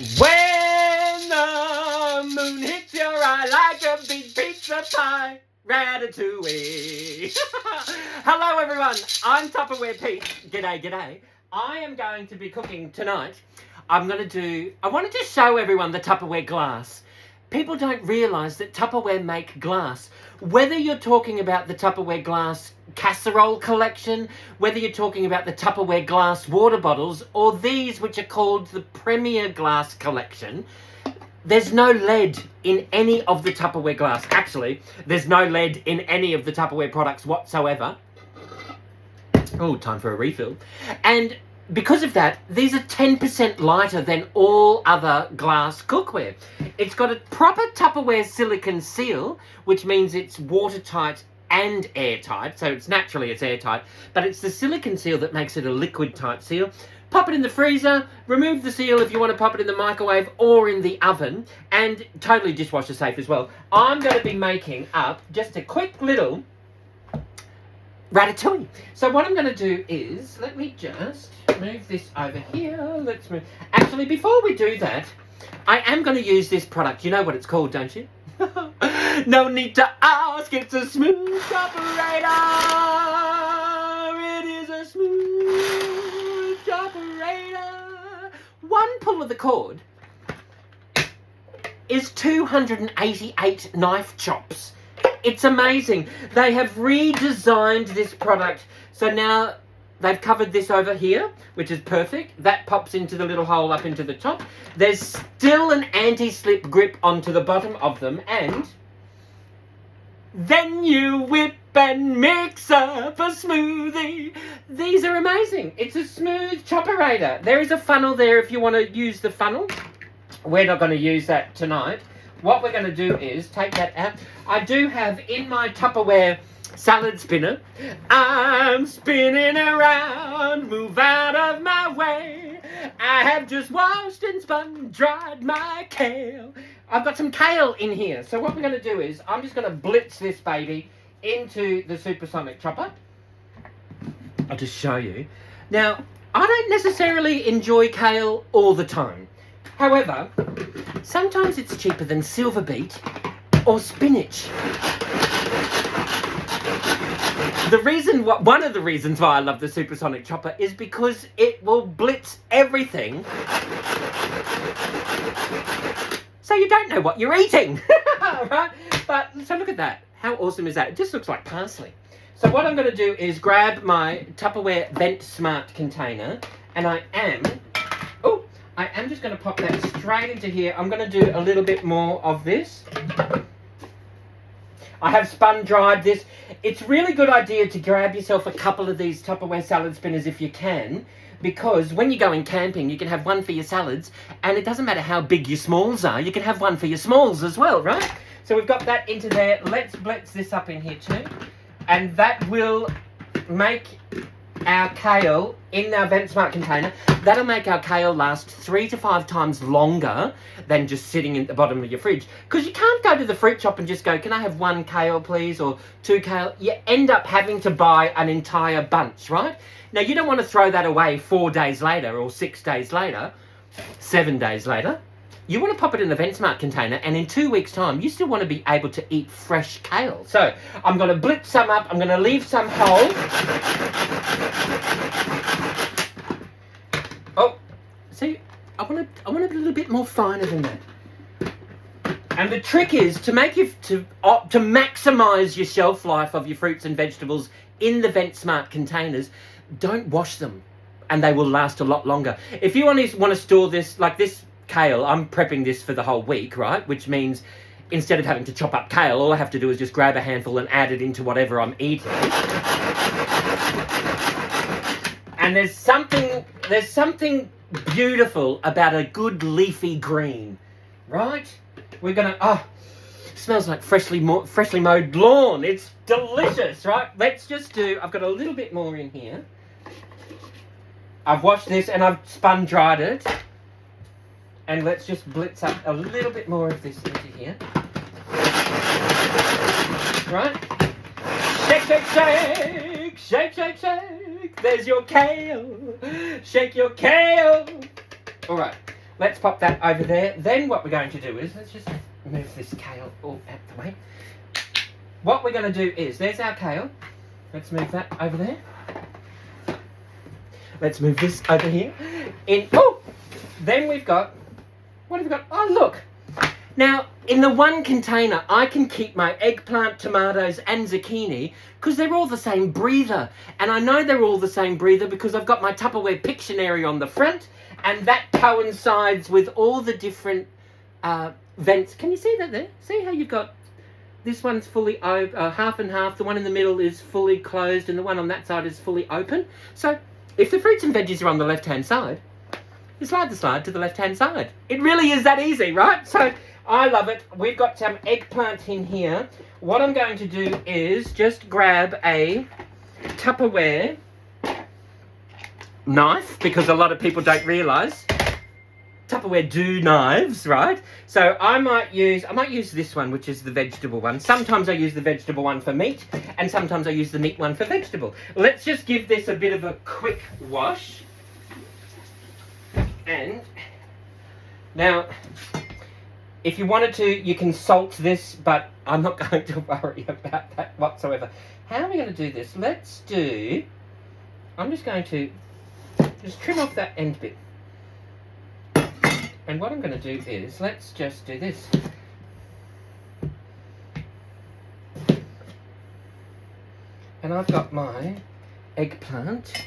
When the moon hits your eye like a big pizza pie, Ratatouille. Hello everyone, I'm Tupperware Pete. G'day, g'day. I am going to be cooking tonight. I wanted to show everyone the Tupperware glass. People don't realise that Tupperware make glass. Whether you're talking about the Tupperware glass casserole collection, whether you're talking about the Tupperware glass water bottles, or these which are called the Premia glass collection, there's no lead in any of the Tupperware glass. Actually, there's no lead in any of the Tupperware products whatsoever. Oh, time for a refill. And because of that, these are 10% lighter than all other glass cookware. It's got a proper Tupperware silicone seal, which means it's watertight and airtight. So it's airtight, but it's the silicone seal that makes it a liquid type seal. Pop it in the freezer, remove the seal if you want to pop it in the microwave or in the oven, and totally dishwasher safe as well. I'm going to be making up just a quick little Ratatouille. So what I'm going to do is, let me just move this over here. Let's move. Actually, before we do that, I am going to use this product. You know what it's called, don't you? No need to ask. It's a smooth operator. It is a smooth operator. One pull of the cord is 288 knife chops. It's amazing. They have redesigned this product. So now they've covered this over here, which is perfect. That pops into the little hole up into the top. There's still an anti-slip grip onto the bottom of them. And then you whip and mix up a smoothie. These are amazing. It's a smooth chopperator. There is a funnel there if you want to use the funnel. We're not going to use that tonight. What we're going to do is take that out. I do have in my Tupperware salad spinner. I'm spinning around, move out of my way. I have just washed and spun, dried my kale. I've got some kale in here. So what we're going to do is, I'm just going to blitz this baby into the supersonic chopper. I'll just show you. Now, I don't necessarily enjoy kale all the time. However, sometimes it's cheaper than silver beet or spinach. One of the reasons why I love the supersonic chopper is because it will blitz everything, so you don't know what you're eating, right? But so look at that. How awesome is that? It just looks like parsley. So what I'm going to do is grab my Tupperware Vent Smart container, and I am just going to pop that straight into here. I'm going to do a little bit more of this. I have spun dried this. It's a really good idea to grab yourself a couple of these Tupperware salad spinners if you can, because when you're going camping, you can have one for your salads, and it doesn't matter how big your smalls are, you can have one for your smalls as well, right? So we've got that into there. Let's blitz this up in here too. And that will make our kale in our Vent Smart container. That'll make our kale last 3 to 5 times longer than just sitting in the bottom of your fridge. Because you can't go to the fruit shop and just go, can I have 1 kale please, or 2 kale? You end up having to buy an entire bunch, right? Now you don't want to throw that away 4 days later or 6 days later, 7 days later. You want to pop it in the Vent Smart container, and in 2 weeks' time, you still want to be able to eat fresh kale. So I'm going to blitz some up. I'm going to leave some whole. Oh, see, I want it a little bit more finer than that. And the trick is to make to maximise your shelf life of your fruits and vegetables in the Vent Smart containers. Don't wash them, and they will last a lot longer. If you want to store this, like this kale, I'm prepping this for the whole week, right? Which means instead of having to chop up kale, all I have to do is just grab a handful and add it into whatever I'm eating. And there's something beautiful about a good leafy green, right? We're gonna, smells like freshly mowed lawn. It's delicious, right? Let's just I've got a little bit more in here. I've washed this and I've spun dried it. And let's just blitz up a little bit more of this into here. Right? Shake, shake, shake! Shake, shake, shake! There's your kale! Shake your kale! Alright. let's pop that over there. Then what we're going to do is, let's just move this kale all out the way. What we're going to do is, there's our kale. Let's move that over there. Let's move this over here. Then we've got, what have we got? Oh, look. Now, in the one container, I can keep my eggplant, tomatoes, and zucchini because they're all the same breather. And I know they're all the same breather because I've got my Tupperware Pictionary on the front, and that coincides with all the different vents. Can you see that there? See how you've got, this one's fully half and half, the one in the middle is fully closed, and the one on that side is fully open. So, if the fruits and veggies are on the left-hand side, you slide the slide to the left-hand side. It really is that easy, right? So, I love it. We've got some eggplant in here. What I'm going to do is just grab a Tupperware knife, because a lot of people don't realise Tupperware do knives, right? So I might use this one, which is the vegetable one. Sometimes I use the vegetable one for meat, and sometimes I use the meat one for vegetable. Let's just give this a bit of a quick wash. And now, if you wanted to, you can salt this, but I'm not going to worry about that whatsoever. How are we going to do this? I'm just going to trim off that end bit. And what I'm going to do is, let's just do this. And I've got my eggplant.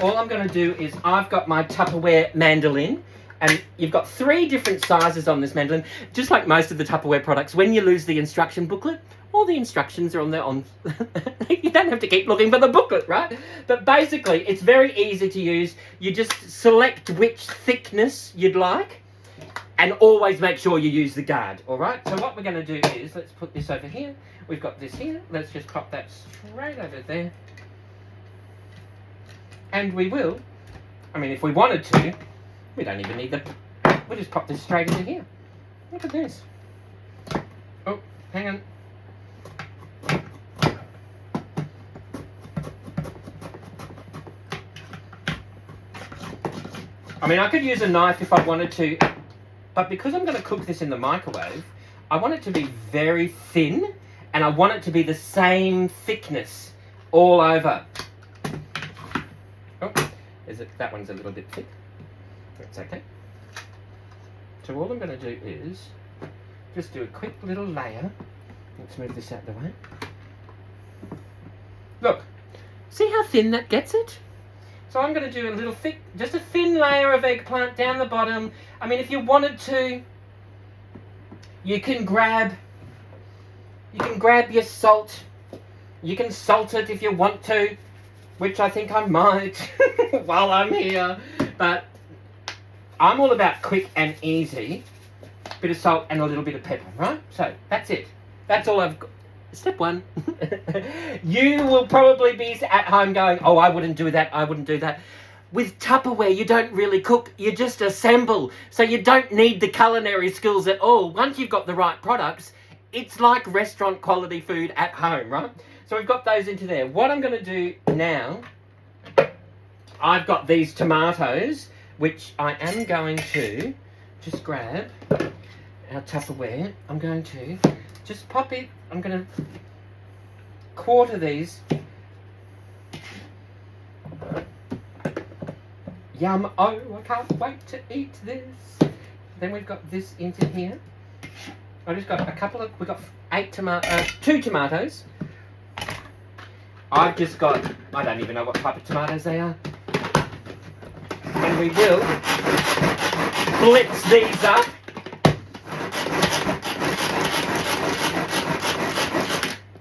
All I'm going to do is, I've got my Tupperware Mandoline. And you've got 3 different sizes on this Mandoline. Just like most of the Tupperware products, when you lose the instruction booklet, all the instructions are on there. You don't have to keep looking for the booklet, right? But basically, it's very easy to use. You just select which thickness you'd like, and always make sure you use the guard, all right? So what we're going to do is, let's put this over here. We've got this here. Let's just pop that straight over there. And we will, if we wanted to, we don't even need we'll just pop this straight into here. Look at this. Oh, hang on. I could use a knife if I wanted to, but because I'm going to cook this in the microwave, I want it to be very thin, and I want it to be the same thickness all over. Oh, that one's a little bit thick. That's okay. So all I'm going to do is just do a quick little layer. Let's move this out of the way. Look, see how thin that gets it? So I'm going to do a little thick, just a thin layer of eggplant down the bottom. If you wanted to, you can grab your salt. You can salt it if you want to, which I think I might while I'm here. But I'm all about quick and easy. Bit of salt and a little bit of pepper, right? So that's it. That's all I've got. Step 1. You will probably be at home going, oh, I wouldn't do that, I wouldn't do that. With Tupperware, you don't really cook, you just assemble. So you don't need the culinary skills at all. Once you've got the right products, it's like restaurant quality food at home, right? So we've got those into there. What I'm going to do now, I've got these tomatoes, which I am going to just grab our Tupperware. I'm going to just pop it. I'm going to quarter these. Yum. Oh, I can't wait to eat this. Then we've got this into here. I just got we've got 2 tomatoes. I've just got, I don't even know what type of tomatoes they are. And we will blitz these up.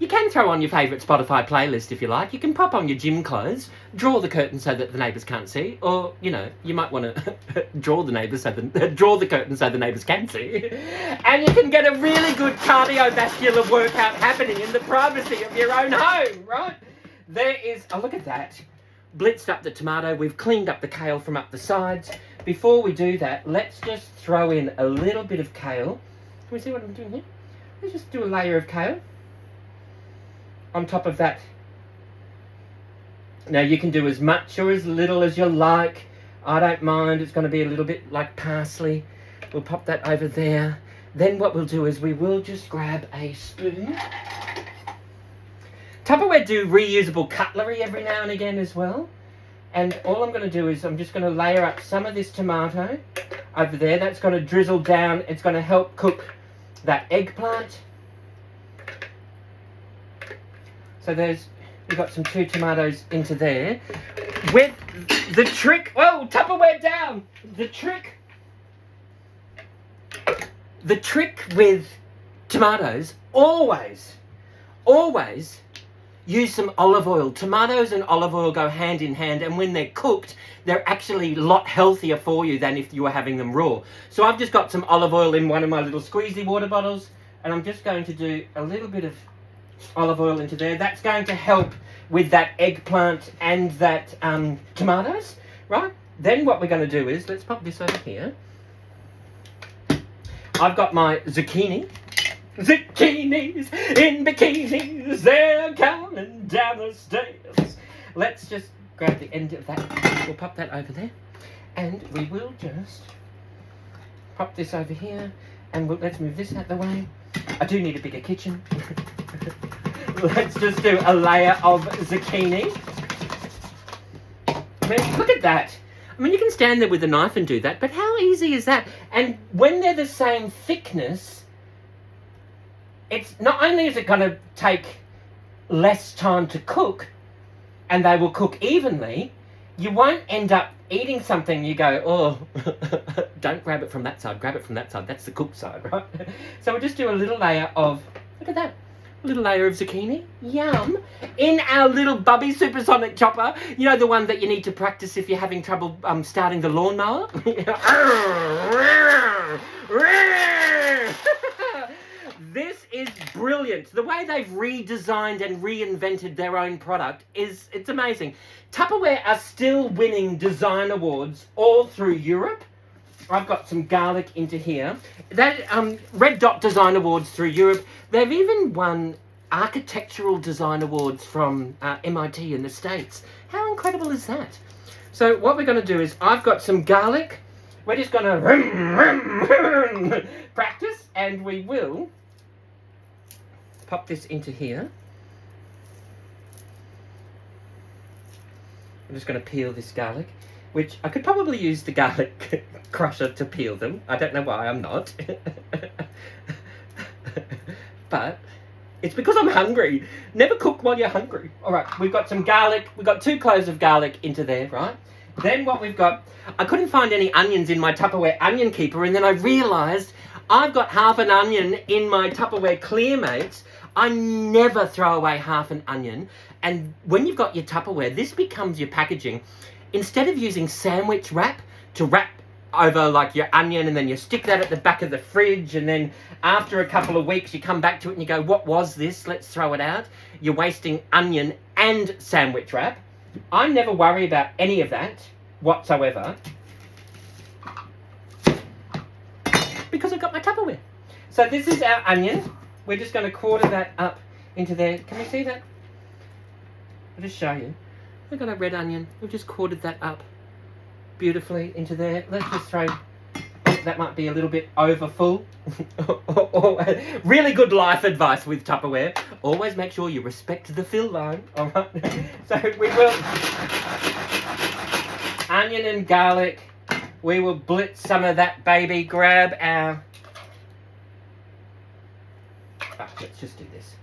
You can throw on your favourite Spotify playlist if you like. You can pop on your gym clothes, draw the curtain so that the neighbours can't see, or, you might want to draw the curtain so the neighbours can see. And you can get a really good cardiovascular workout happening in the privacy of your own home, right? There is, oh, look at that. Blitzed up the tomato. We've cleaned up the kale from up the sides. Before we do that, let's just throw in a little bit of kale. Can we see what I'm doing here? Let's just do a layer of kale on top of that. Now you can do as much or as little as you like. I don't mind. It's going to be a little bit like parsley. We'll pop that over there. Then what we'll do is we will just grab a spoon. Tupperware do reusable cutlery every now and again as well. And all I'm going to do is I'm just going to layer up some of this tomato over there. That's going to drizzle down. It's going to help cook that eggplant. So we've got some 2 tomatoes into there. With the trick, oh, Tupperware down. The trick with tomatoes, always use some olive oil. Tomatoes and olive oil go hand in hand, and when they're cooked, they're actually a lot healthier for you than if you were having them raw. So I've just got some olive oil in one of my little squeezy water bottles, and I'm just going to do a little bit of olive oil into there. That's going to help with that eggplant and that tomatoes, right? Then what we're going to do is, let's pop this over here. I've got my zucchini. Zucchinis in bikinis, they're coming down the stairs. Let's just grab the end of that. We'll pop that over there. And we will just pop this over here. And let's move this out of the way. I do need a bigger kitchen. Let's just do a layer of zucchini. I mean, look at that. I mean, you can stand there with a knife and do that, but how easy is that? And when they're the same thickness, it's not only is it going to take less time to cook, and they will cook evenly, you won't end up eating something you go, oh, don't grab it from that side, grab it from that side. That's the cooked side, right? So we'll just do a little layer of, look at that. Little layer of zucchini, yum, in our little Bubby supersonic chopper. You know, the one that you need to practice if you're having trouble starting the lawnmower. This is brilliant. The way they've redesigned and reinvented their own product it's amazing. Tupperware are still winning design awards all through Europe. I've got some garlic into here. That Red Dot Design Awards through Europe. They've even won architectural design awards from MIT in the States. How incredible is that? So what we're going to do is I've got some garlic. We're just going to practice, and we will pop this into here. I'm just going to peel this garlic, which I could probably use the garlic crusher to peel them. I don't know why I'm not. But it's because I'm hungry. Never cook while you're hungry. All right, we've got some garlic. We've got 2 cloves of garlic into there, right? Then what we've got, I couldn't find any onions in my Tupperware onion keeper, and then I realised I've got half an onion in my Tupperware Clearmates. I never throw away half an onion. And when you've got your Tupperware, this becomes your packaging. Instead of using sandwich wrap to wrap over like your onion and then you stick that at the back of the fridge, and then after a couple of weeks you come back to it and you go, what was this? Let's throw it out. You're wasting onion and sandwich wrap. I never worry about any of that whatsoever because I've got my Tupperware. So this is our onion. We're just going to quarter that up into there. Can we see that? I'll just show you. We've got a red onion. We've just quartered that up beautifully into there. Let's just throw, that might be a little bit over full. Really good life advice with Tupperware. Always make sure you respect the fill line. All right. So we will, onion and garlic. We will blitz some of that baby. Grab our, let's just do this.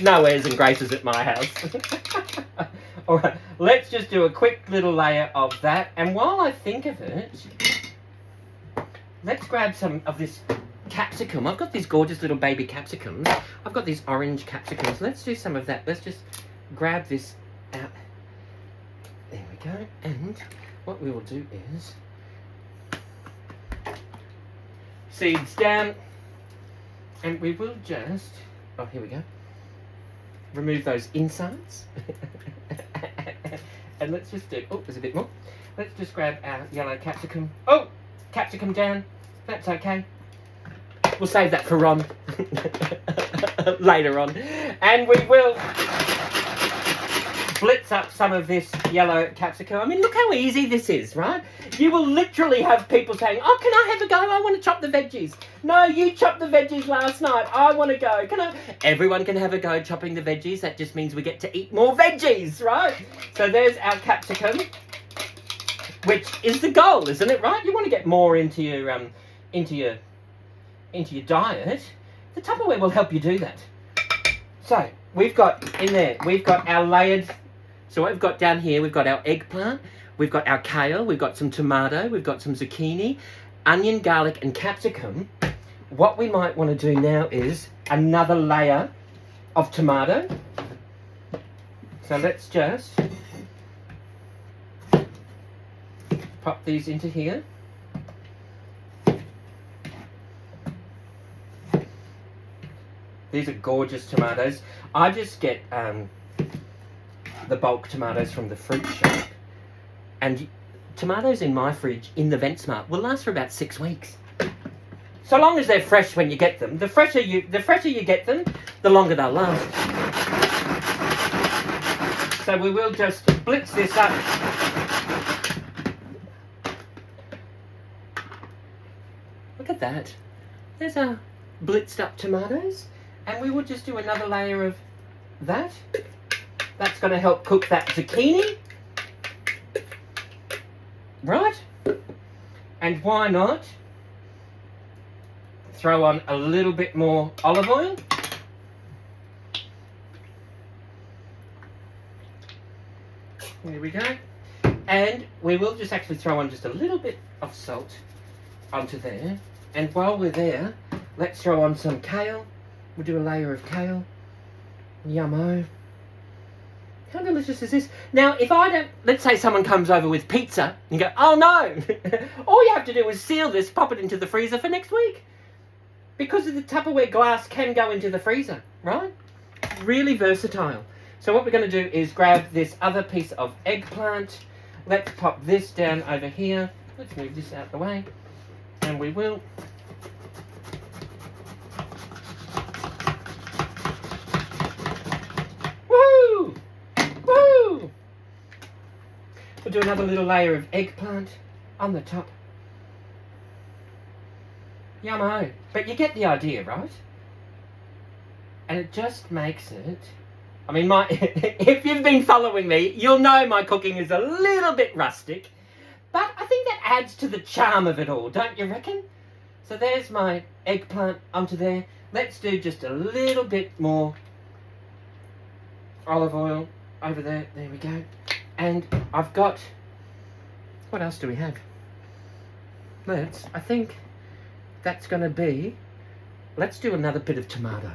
No airs and graces at my house. All right, let's just do a quick little layer of that. And while I think of it, let's grab some of this capsicum. I've got these gorgeous little baby capsicums. I've got these orange capsicums. Let's do some of that. Let's just grab this out. There we go. And what we will do is seeds down. And we will just, oh, here we go. Remove those insides. And let's just do, oh, there's a bit more. Let's just grab our yellow capsicum. Oh, capsicum down. That's okay. We'll save that for Ron later on. And we will blitz up some of this yellow capsicum. I mean, look how easy this is, right? You will literally have people saying, oh, can I have a go? I want to chop the veggies. No, you chopped the veggies last night. I want to go. Can I? Everyone can have a go chopping the veggies. That just means we get to eat more veggies, right? So there's our capsicum, which is the goal, isn't it, right? You want to get more into your diet. The Tupperware will help you do that. So we've got in there, we've got our layered, so what we've got down here, we've got our eggplant, we've got our kale, we've got some tomato, we've got some zucchini, onion, garlic and capsicum. What we might want to do now is another layer of tomato. So let's just pop these into here. These are gorgeous tomatoes. I just get the bulk tomatoes from the fruit shop. And tomatoes in my fridge, in the VentSmart, will last for about 6 weeks. So long as they're fresh when you get them. The fresher you get them, the longer they'll last. So we will just blitz this up. Look at that. There's our blitzed up tomatoes. And we will just do another layer of that. That's going to help cook that zucchini. Right? And why not throw on a little bit more olive oil. There we go. And we will just actually throw on just a little bit of salt onto there. And while we're there, let's throw on some kale. We'll do a layer of kale. Yummo. How delicious is this? Now, if I don't... Let's say someone comes over with pizza and you go, oh no! All you have to do is seal this, pop it into the freezer for next week. Because the Tupperware glass can go into the freezer, right? Really versatile. So what we're going to do is grab this other piece of eggplant. Let's pop this down over here. Let's move this out the way. And we will... Woo! Woo! We'll do another little layer of eggplant on the top. Yummo. But you get the idea, right? And it just makes it... I mean, if you've been following me, you'll know my cooking is a little bit rustic. But I think that adds to the charm of it all, don't you reckon? So there's my eggplant onto there. Let's do just a little bit more olive oil over there. There we go. And I've got... What else do we have? I think that's going to be... Let's do another bit of tomato.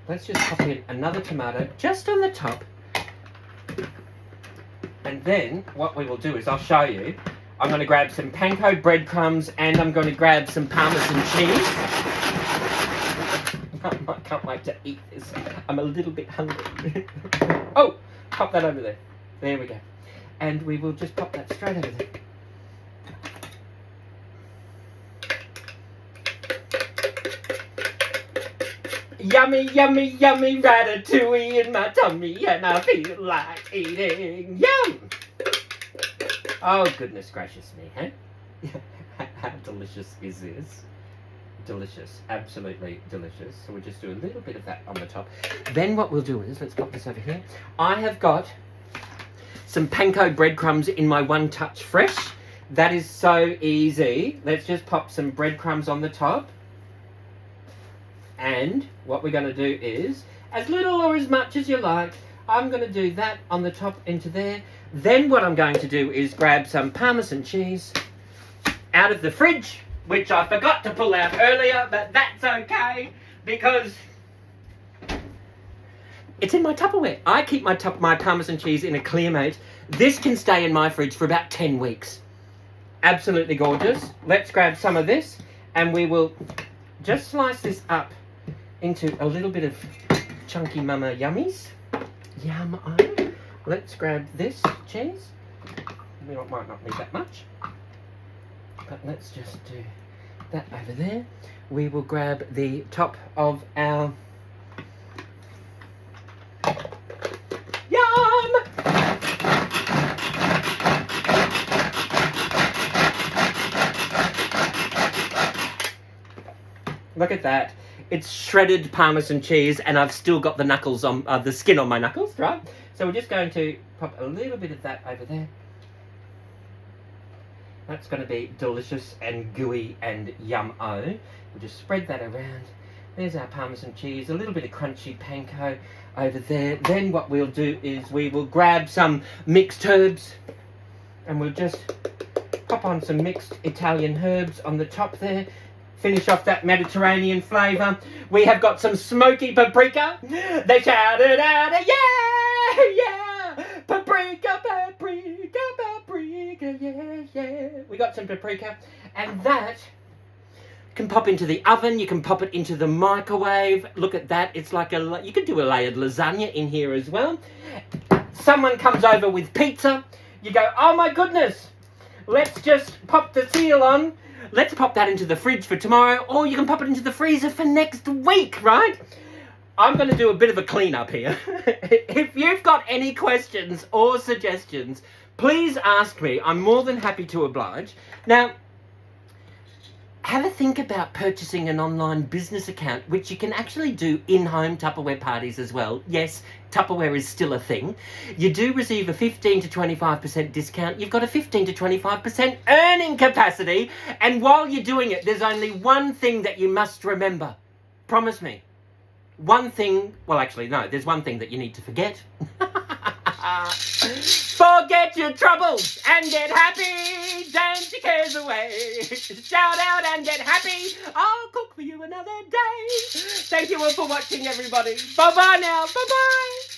Let's just pop in another tomato just on the top. And then what we will do is I'll show you. I'm going to grab some panko breadcrumbs and I'm going to grab some Parmesan cheese. I can't wait to eat this. I'm a little bit hungry. Oh, pop that over there. There we go. And we will just pop that straight over there. Yummy, yummy, yummy ratatouille in my tummy and I feel like eating. Yum! Oh, goodness gracious me, huh? How delicious is this? Delicious. Absolutely delicious. So we'll just do a little bit of that on the top. Then what we'll do is, let's pop this over here. I have got some panko breadcrumbs in my One Touch Fresh. That is so easy. Let's just pop some breadcrumbs on the top. And what we're going to do is, as little or as much as you like, I'm going to do that on the top into there. Then what I'm going to do is grab some Parmesan cheese out of the fridge, which I forgot to pull out earlier, but that's okay, because it's in my Tupperware. I keep my Parmesan cheese in a Clearmate. This can stay in my fridge for about 10 weeks. Absolutely gorgeous. Let's grab some of this, and we will just slice this up into a little bit of chunky mama yummies. Yum. Let's grab this cheese. We might not need that much, but let's just do that over there. We will grab the top of our... Yum! Look at that. It's shredded Parmesan cheese, and I've still got the knuckles on, the skin on my knuckles, right? So we're just going to pop a little bit of that over there. That's going to be delicious and gooey and yum-o. We'll just spread that around. There's our Parmesan cheese, a little bit of crunchy panko over there. Then what we'll do is we will grab some mixed herbs, and we'll just pop on some mixed Italian herbs on the top there. Finish off that Mediterranean flavour. We have got some smoky paprika. They shouted out, yeah, yeah, paprika, paprika, paprika, yeah, yeah. We got some paprika, and that can pop into the oven. You can pop it into the microwave. Look at that. It's like you could do a layered lasagna in here as well. Someone comes over with pizza. You go, oh my goodness, let's just pop the seal on. Let's pop that into the fridge for tomorrow, or you can pop it into the freezer for next week, right? I'm going to do a bit of a clean-up here. If you've got any questions or suggestions, please ask me. I'm more than happy to oblige. Now, have a think about purchasing an online business account, which you can actually do in-home Tupperware parties as well. Yes, Tupperware is still a thing. You do receive a 15 to 25% discount. You've got a 15 to 25% earning capacity. And while you're doing it, there's only one thing that you must remember. Promise me. One thing, well, actually, no, there's one thing that you need to forget. Forget your troubles and get happy. Dance your cares away. Shout out and get happy. I'll cook for you another day. Thank you all for watching, everybody. Bye-bye now. Bye-bye.